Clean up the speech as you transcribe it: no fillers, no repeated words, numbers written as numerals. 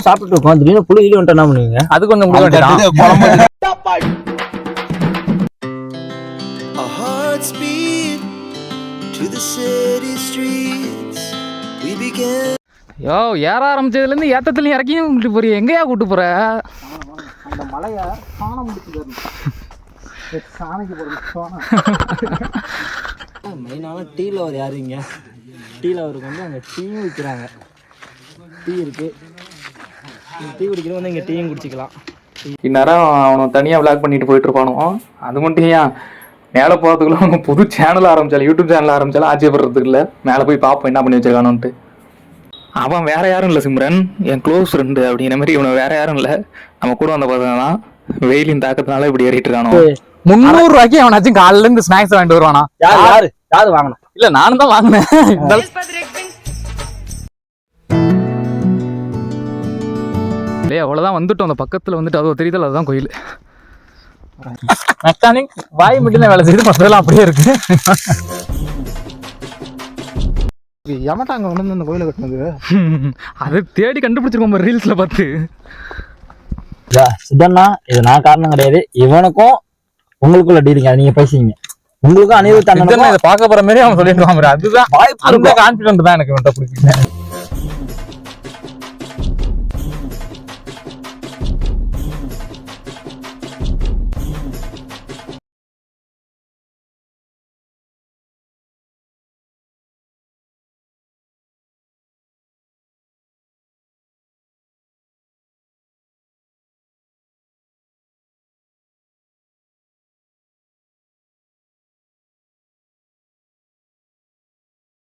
சாப்பிட்டு இருக்கோம் திடீர்னு புளி கிளி வந்துட்டு என்ன பண்ணுவீங்க? அது கொஞ்சம் யோ ஏற ஆரம்பிச்சதுல இருந்து ஏத்தத்துலயும் இறக்கியும் கூட்டு போறிய, எங்கயா கூட்டு போற? அந்த மலைய காண முடிச்சு மெயினான டீ லவர் யாருங்க? டீ லவருக்கு வந்து அங்கே டீயும் விற்கிறாங்க. டீ இருக்கு, டீ குடிக்கிறவங்க வந்து இங்கே டீயும் குடிச்சிக்கலாம். இந்நேரம் அவனை தனியாக விளாக் பண்ணிட்டு போயிட்டு இருப்பானோ. அது மட்டும் ஏன் மேலே போகிறதுக்குள்ள அவங்க புது சேனல் ஆரம்பிச்சாலும், யூடியூப் சேனல் ஆரம்பிச்சாலும் ஆச்சரியப்படுறதுக்கு இல்லை. மேலே போய் பார்ப்போம் என்ன பண்ணி வச்சிருக்கானோன்ட்டு. அவன் வேற யாரும் இல்லை சிம்ரன், என் க்ளோஸ் ஃப்ரெண்டு அப்படிங்கிற மாதிரி. இவனை வேற யாரும் இல்லை, நம்ம கூட வந்த பார்த்தா வெயிலின் தாக்கத்தினால இப்படி ஏறிட்டு இருக்கானோ. 300 ரூபாய்க்கு அவனாச்சும் காலையில இருந்து ஸ்நாக்ஸ் வாங்கிட்டு வருவானா? யாரு வாங்கினா? இல்ல நானும் தான் வாங்கினேன். அவ்வளவுதான் வந்துட்டோம். அந்த பக்கத்துல வந்துட்டு அது தெரியுதல், அதுதான் கோயில். மெக்கானிக் வாய் மட்டும் வேலை செய்யுது, மற்றதெல்லாம் அப்படியே இருக்கு. எமட்டாங்க வந்து அந்த கோயிலை கட்டினது அதை தேடி கண்டுபிடிச்சிருக்கோம் ரீல்ஸ்ல பார்த்து. சித்தண்ணா இது நான் காரணம் கிடையாது, இவனுக்கும் உங்களுக்குள்ள டீலிங்க. நீங்க பேசிங்க, உங்களுக்கும் அனைவரும் இதை பார்க்க போற மாதிரி அவன் சொல்லிட்டு. அதுதான் கான்பிடன்ட் தான் எனக்கு பிடிக்கும்.